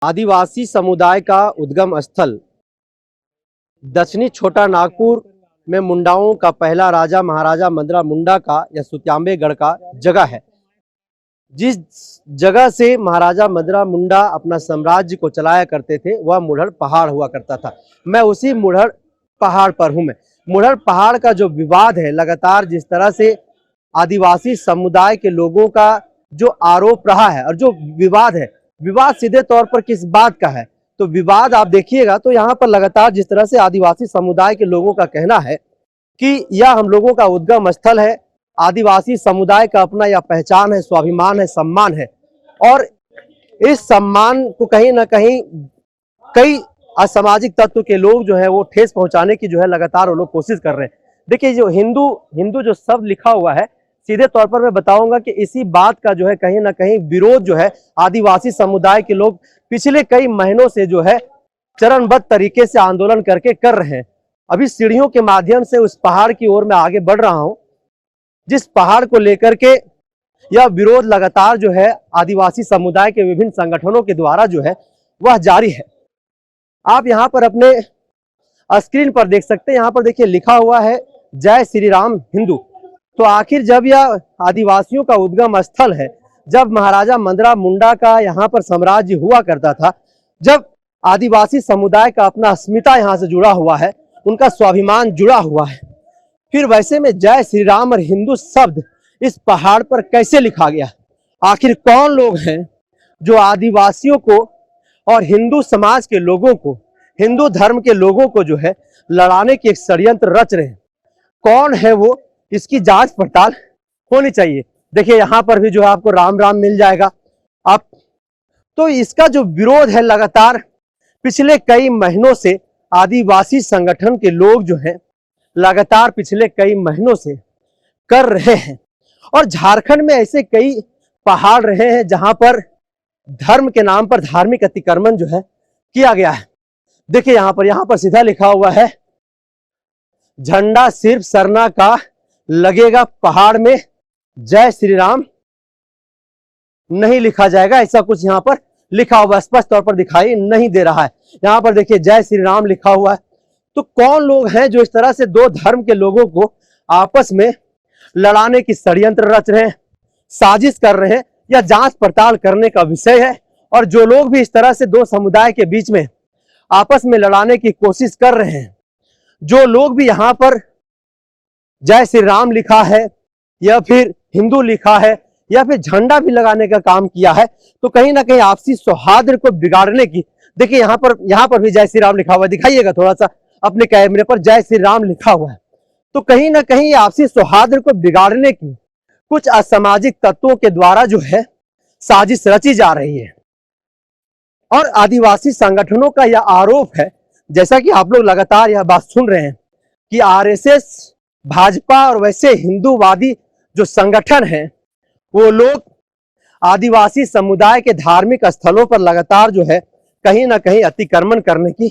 आदिवासी समुदाय का उद्गम स्थल दक्षिणी छोटा नागपुर में मुंडाओं का पहला राजा महाराजा मंदरा मुंडा का या सुत्याम्बेगढ़ का जगह है। जिस जगह से महाराजा मंदरा मुंडा अपना साम्राज्य को चलाया करते थे वह मुढ़र पहाड़ हुआ करता था। मैं उसी मुढ़र पहाड़ पर हूँ। मैं मुढ़र पहाड़ का जो विवाद है, लगातार जिस तरह से आदिवासी समुदाय के लोगों का जो आरोप रहा है और जो विवाद है, विवाद सीधे तौर पर किस बात का है, तो विवाद आप देखिएगा तो यहाँ पर लगातार जिस तरह से आदिवासी समुदाय के लोगों का कहना है कि यह हम लोगों का उद्गम स्थल है, आदिवासी समुदाय का अपना यह पहचान है, स्वाभिमान है, सम्मान है, और इस सम्मान को कहीं ना कहीं कई असामाजिक तत्व के लोग जो है वो ठेस पहुंचाने की जो है लगातार वो लोग कोशिश कर रहे हैं। देखिए, जो हिंदू जो शब्द लिखा हुआ है, सीधे तौर पर मैं बताऊंगा कि इसी बात का जो है कहीं ना कहीं विरोध जो है आदिवासी समुदाय के लोग पिछले कई महीनों से जो है चरणबद्ध तरीके से आंदोलन करके कर रहे हैं। अभी सीढ़ियों के माध्यम से उस पहाड़ की ओर मैं आगे बढ़ रहा हूं, जिस पहाड़ को लेकर के यह विरोध लगातार जो है आदिवासी समुदाय के विभिन्न संगठनों के द्वारा जो है वह जारी है। आप यहाँ पर अपने स्क्रीन पर देख सकते हैं, यहाँ पर देखिए लिखा हुआ है जय श्री राम हिंदू। तो आखिर जब यह आदिवासियों का उद्गम स्थल है, जब महाराजा मंदरा मुंडा का यहाँ पर साम्राज्य हुआ करता था, जब आदिवासी समुदाय का अपना अस्मिता यहाँ से जुड़ा हुआ है, उनका स्वाभिमान जुड़ा हुआ है, फिर वैसे में जय श्री राम और हिंदू शब्द इस पहाड़ पर कैसे लिखा गया? आखिर कौन लोग हैं जो आदिवासियों को और हिंदू समाज के लोगों को, हिंदू धर्म के लोगों को जो है लड़ाने की एक षड्यंत्र रच रहे हैं? कौन है वो? इसकी जांच पड़ताल होनी चाहिए। देखिए, यहाँ पर भी जो है आपको राम राम मिल जाएगा। आप तो इसका जो विरोध है लगातार पिछले कई महीनों से आदिवासी संगठन के लोग जो हैं लगातार पिछले कई महीनों से कर रहे हैं। और झारखंड में ऐसे कई पहाड़ रहे हैं जहां पर धर्म के नाम पर धार्मिक अतिक्रमण जो है किया गया है। देखिए, यहाँ पर सीधा लिखा हुआ है, झंडा सिर्फ सरना का लगेगा पहाड़ में, जय श्री राम नहीं लिखा जाएगा। ऐसा कुछ यहाँ पर लिखा हुआ स्पष्ट तौर पर दिखाई नहीं दे रहा है। यहाँ पर देखिए जय श्री राम लिखा हुआ है। तो कौन लोग हैं जो इस तरह से दो धर्म के लोगों को आपस में लड़ाने की षड्यंत्र रच रहे हैं, साजिश कर रहे हैं? यह जांच पड़ताल करने का विषय है। और जो लोग भी इस तरह से दो समुदाय के बीच में आपस में लड़ाने की कोशिश कर रहे हैं, जो लोग भी यहाँ पर जय श्री राम लिखा है या फिर हिंदू लिखा है या फिर झंडा भी लगाने का काम किया है, तो कहीं ना कहीं आपसी सौहार्द को बिगाड़ने की, देखिए यहाँ पर भी जय श्री राम लिखा हुआ है, दिखाइएगा थोड़ा सा अपने कैमरे पर, जय श्री राम लिखा हुआ है। तो कहीं ना कहीं आपसी सौहार्द को बिगाड़ने की कुछ असामाजिक तत्वों के द्वारा जो है साजिश रची जा रही है। और आदिवासी संगठनों का यह आरोप है, जैसा कि आप लोग लगातार यह बात सुन रहे हैं, कि आरएसएस, भाजपा और वैसे हिंदूवादी जो संगठन हैं, वो लोग आदिवासी समुदाय के धार्मिक स्थलों पर लगातार जो है कहीं ना कहीं अतिक्रमण करने की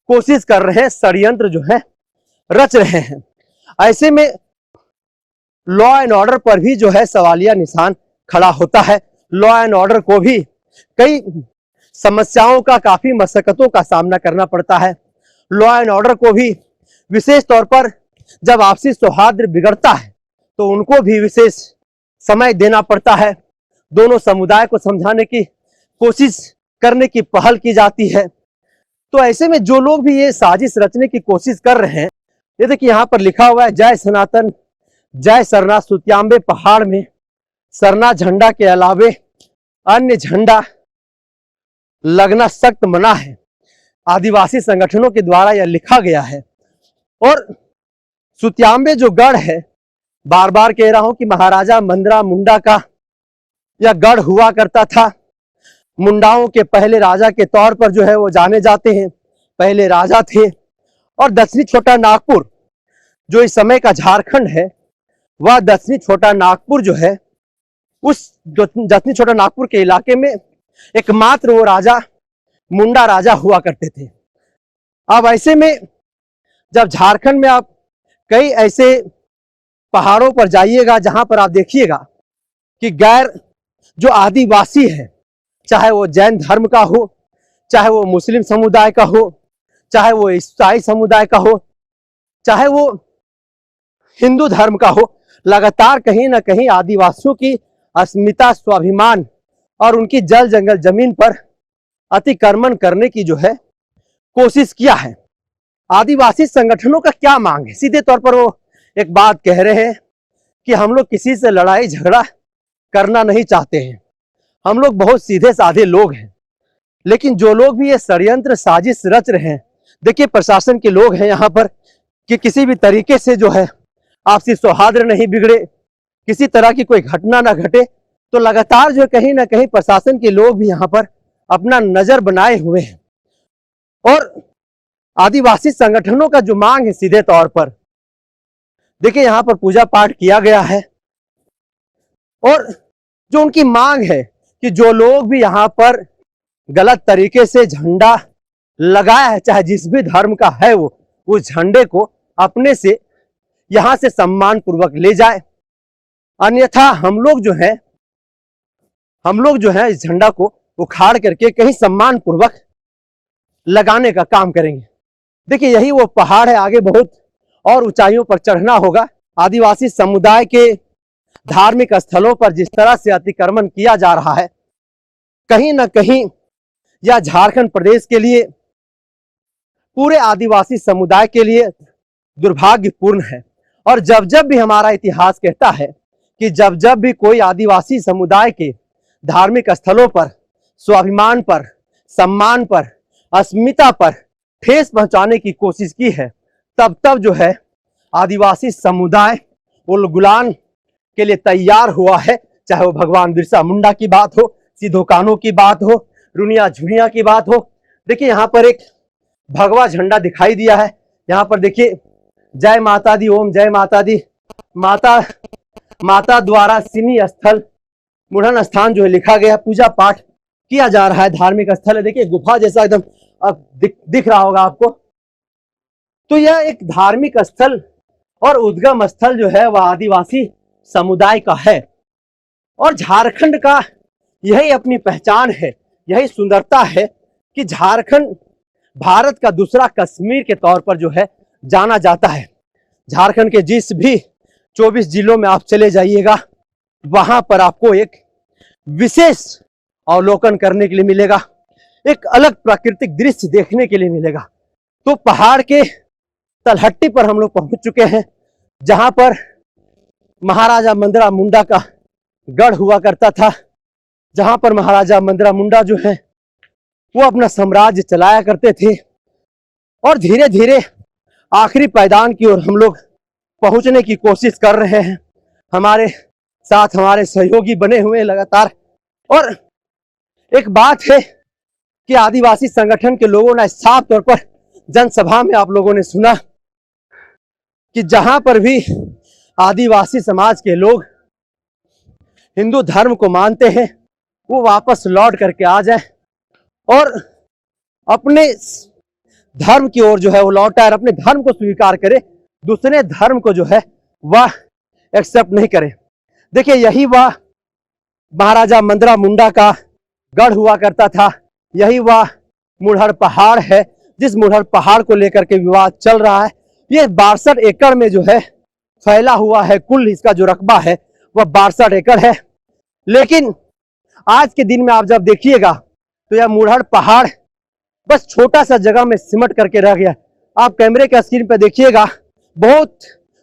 कोशिश कर रहे हैं, षड्यंत्र जो है रच रहे हैं। ऐसे में लॉ एंड ऑर्डर पर भी जो है सवालिया निशान खड़ा होता है। लॉ एंड ऑर्डर को भी कई समस्याओं का, काफी मशक्कतों का सामना करना पड़ता है। लॉ एंड ऑर्डर को भी विशेष तौर पर जब आपसी सौहार्द बिगड़ता है तो उनको भी विशेष समय देना पड़ता है। दोनों समुदाय को समझाने की कोशिश करने की पहल की जाती है। तो ऐसे में जो लोग भी ये साजिश रचने की कोशिश कर रहे हैं, ये देखिए यहाँ पर लिखा हुआ है जय सनातन जय सरना, सुत्याम्बे पहाड़ में सरना झंडा के अलावे अन्य झंडा लगना सख्त मना है। आदिवासी संगठनों के द्वारा यह लिखा गया है। और सुत्याम्बे जो गढ़ है, बार बार कह रहा हूं कि महाराजा मंदरा मुंडा का यह गढ़ हुआ करता था। मुंडाओं के पहले राजा के तौर पर जो है वो जाने जाते हैं, पहले राजा थे। और दक्षिणी छोटा नागपुर जो इस समय का झारखंड है, वह दक्षिणी छोटा नागपुर जो है, उस दक्षिणी छोटा नागपुर के इलाके में एकमात्र वो राजा मुंडा राजा हुआ करते थे। अब ऐसे में जब झारखंड में आप कई ऐसे पहाड़ों पर जाइएगा जहां पर आप देखिएगा कि गैर जो आदिवासी है, चाहे वो जैन धर्म का हो चाहे वो मुस्लिम समुदाय का हो, चाहे वो ईसाई समुदाय का हो, चाहे वो हिंदू धर्म का हो, लगातार कहीं ना कहीं आदिवासियों की अस्मिता, स्वाभिमान और उनकी जल जंगल जमीन पर अतिक्रमण करने की जो है कोशिश किया है। आदिवासी संगठनों का क्या मांग है? सीधे तौर पर वो एक बात कह रहे हैं कि हम लोग किसी से लड़ाई झगड़ा करना नहीं चाहते हैं, हम लोग बहुत सीधे साधे लोग हैं। लेकिन जो लोग भी ये षड्यंत्र साजिश रच रहे हैं, देखिए प्रशासन के लोग हैं यहाँ पर, कि किसी भी तरीके से जो है आपसी सौहार्द नहीं बिगड़े, किसी तरह की कोई घटना ना घटे, तो लगातार जो कहीं ना कहीं प्रशासन के लोग भी यहाँ पर अपना नजर बनाए हुए हैं। और आदिवासी संगठनों का जो मांग है, सीधे तौर पर देखिए यहाँ पर पूजा पाठ किया गया है, और जो उनकी मांग है कि जो लोग भी यहाँ पर गलत तरीके से झंडा लगाया है, चाहे जिस भी धर्म का है, वो उस झंडे को अपने से यहां से सम्मान पूर्वक ले जाए, अन्यथा हम लोग जो है इस झंडा को उखाड़ करके कहीं सम्मान पूर्वक लगाने का काम करेंगे। देखिए यही वो पहाड़ है, आगे बहुत और ऊंचाइयों पर चढ़ना होगा। आदिवासी समुदाय के धार्मिक स्थलों पर जिस तरह से अतिक्रमण किया जा रहा है, कहीं ना कहीं यह झारखंड प्रदेश के लिए, पूरे आदिवासी समुदाय के लिए दुर्भाग्यपूर्ण है। और जब जब भी हमारा इतिहास कहता है कि जब जब भी कोई आदिवासी समुदाय के धार्मिक स्थलों पर, स्वाभिमान पर, सम्मान पर, अस्मिता पर ठेस पहुंचाने की कोशिश की है, तब तब जो है आदिवासी समुदाय उलगुलान के लिए तैयार हुआ है। चाहे वो भगवान बिरसा मुंडा की बात हो, सिद्धो कान्हू की बात हो, रुनिया झुनिया की बात हो। देखिए यहाँ पर एक भगवा झंडा दिखाई दिया है, यहाँ पर देखिए जय माता दी, ओम जय माता दी, माता द्वारा सिनी स्थल मुढ़न स्थान जो है लिखा गया, पूजा पाठ किया जा रहा है, धार्मिक स्थल है। देखिए गुफा जैसा एकदम अब दिख रहा होगा आपको। तो यह एक धार्मिक स्थल और उद्गम स्थल जो है वह आदिवासी समुदाय का है, और झारखंड का यही अपनी पहचान है, यही सुंदरता है कि झारखंड भारत का दूसरा कश्मीर के तौर पर जो है जाना जाता है। झारखंड के जिस भी 24 जिलों में आप चले जाइएगा, वहां पर आपको एक विशेष अवलोकन करने के लिए मिलेगा, एक अलग प्राकृतिक दृश्य देखने के लिए मिलेगा। तो पहाड़ के तलहट्टी पर हम लोग पहुंच चुके हैं, जहां पर महाराजा मंदरा मुंडा का गढ़ हुआ करता था, जहां पर महाराजा मंदरा मुंडा जो है वो अपना साम्राज्य चलाया करते थे। और धीरे धीरे आखिरी पायदान की ओर हम लोग पहुंचने की कोशिश कर रहे हैं। हमारे साथ हमारे सहयोगी बने हुए हैं लगातार। और एक बात है कि आदिवासी संगठन के लोगों ने साफ तौर पर जनसभा में आप लोगों ने सुना कि जहां पर भी आदिवासी समाज के लोग हिंदू धर्म को मानते हैं, वो वापस लौट करके आ जाए और अपने धर्म की ओर जो है वो लौट आए, अपने धर्म को स्वीकार करे, दूसरे धर्म को जो है वह एक्सेप्ट नहीं करे। देखिए यही वह महाराजा मंदरा मुंडा का गढ़ हुआ करता था, यही वह मुढ़र पहाड़ है, जिस मुढ़र पहाड़ को लेकर के विवाद चल रहा है। ये 62 एकड़ में जो है फैला हुआ है, कुल इसका जो रकबा है वह 62 एकड़ है। लेकिन आज के दिन में आप जब देखिएगा तो यह मुढ़र पहाड़ बस छोटा सा जगह में सिमट करके रह गया। आप कैमरे के स्क्रीन पर देखिएगा, बहुत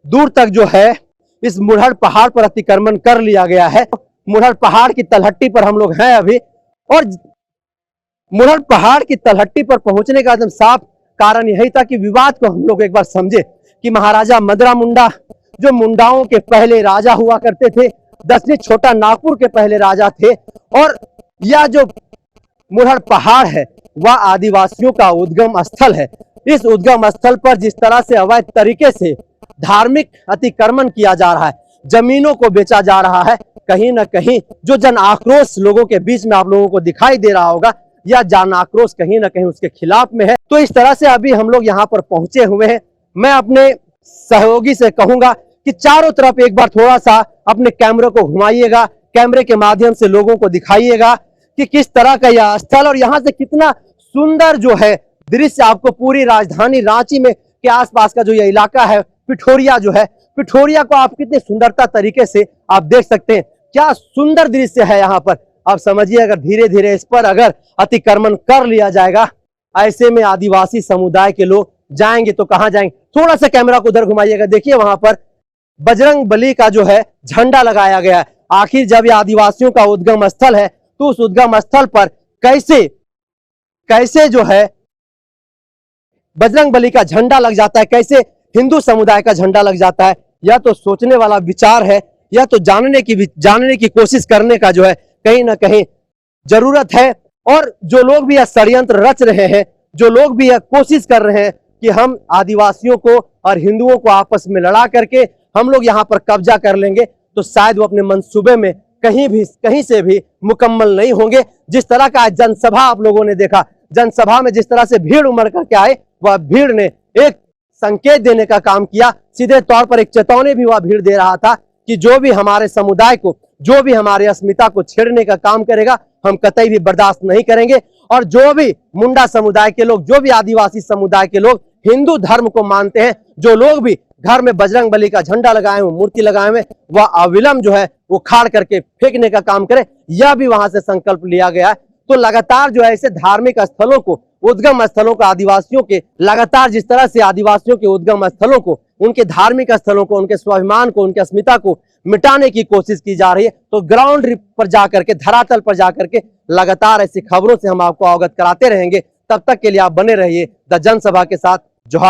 दूर तक जो है इस मुढ़र पहाड़ पर अतिक्रमण कर लिया गया है। मुढ़र पहाड़ की तलहट्टी पर हम लोग हैं अभी, और मुढ़र पहाड़ की तलहट्टी पर पहुंचने का एकदम साफ कारण यही था कि विवाद को हम लोग एक बार समझे कि महाराजा मंदरा मुंडा जो मुंडाओं के पहले राजा हुआ करते थे, दक्षिणी छोटा नागपुर के पहले राजा थे, और यह जो मुढ़र पहाड़ है वह आदिवासियों का उद्गम स्थल है। इस उद्गम स्थल पर जिस तरह से अवैध तरीके से धार्मिक अतिक्रमण किया जा रहा है, जमीनों को बेचा जा रहा है, कहीं ना कहीं जो जन आक्रोश लोगों के बीच में आप लोगों को दिखाई दे रहा होगा, यह जन आक्रोश कहीं ना कहीं उसके खिलाफ में है। तो इस तरह से अभी हम लोग यहाँ पर पहुंचे हुए हैं। मैं अपने सहयोगी से कहूंगा कि चारों तरफ एक बार थोड़ा सा अपने कैमरे को घुमाइएगा, कैमरे के माध्यम से लोगों को दिखाइएगा कि किस तरह का यह स्थल और यहाँ से कितना सुंदर जो है दृश्य आपको पूरी राजधानी रांची में के आसपास का जो ये इलाका है पिठोरिया जो है, पिठोरिया को आप कितने सुंदरता तरीके से आप देख सकते हैं। क्या सुंदर दृश्य है यहाँ पर। आप समझिए अगर धीरे धीरे इस पर अगर अतिक्रमण कर लिया जाएगा, ऐसे में आदिवासी समुदाय के लोग जाएंगे तो कहां जाएंगे। थोड़ा सा कैमरा को उधर घुमाइएगा, देखिए वहां पर बजरंग बली का जो है झंडा लगाया गया है। आखिर जब ये आदिवासियों का उद्गम स्थल है तो उस उद्गम स्थल पर कैसे कैसे जो है बजरंग बली का झंडा लग जाता है, कैसे हिंदू समुदाय का झंडा लग जाता है। यह तो सोचने वाला विचार है, यह तो जानने की कोशिश करने का जो है कहीं ना कहीं जरूरत है। और जो लोग भी यह षड्यंत्र रच रहे हैं, जो लोग भी यह कोशिश कर रहे हैं कि हम आदिवासियों को और हिंदुओं को आपस में लड़ा करके हम लोग यहाँ पर कब्जा कर लेंगे, तो शायद वो अपने मंसूबे में कहीं से भी मुकम्मल नहीं होंगे। जिस तरह का जनसभा आप लोगों ने देखा, जनसभा में जिस तरह से भीड़ उमड़ करके आए, वह भीड़ ने एक संकेत देने का काम किया। सीधे तौर पर एक चेतावनी भी वह भीड़ दे रहा था कि जो भी हमारे समुदाय को, जो भी हमारे अस्मिता को छेड़ने का काम करेगा, हम कतई भी बर्दाश्त नहीं करेंगे। और जो भी मुंडा समुदाय के लोग, जो भी आदिवासी समुदाय के लोग हिंदू धर्म को मानते हैं, जो लोग भी घर में बजरंग बली का झंडा लगाए हुए, मूर्ति लगाए हुए, वह अविलंब जो है वो खाड़ करके फेंकने का काम करे, यह भी वहां से संकल्प लिया गया है। तो लगातार जो है ऐसे धार्मिक स्थलों को, उद्गम स्थलों को, आदिवासियों के लगातार जिस तरह से आदिवासियों के उद्गम स्थलों को, उनके धार्मिक स्थलों को, उनके स्वाभिमान को, उनकी अस्मिता को मिटाने की कोशिश की जा रही है। तो ग्राउंड पर जाकर के, धरातल पर जाकर के लगातार ऐसी खबरों से हम आपको अवगत कराते रहेंगे। तब तक के लिए आप बने रहिए द जनसभा के साथ। जोहार।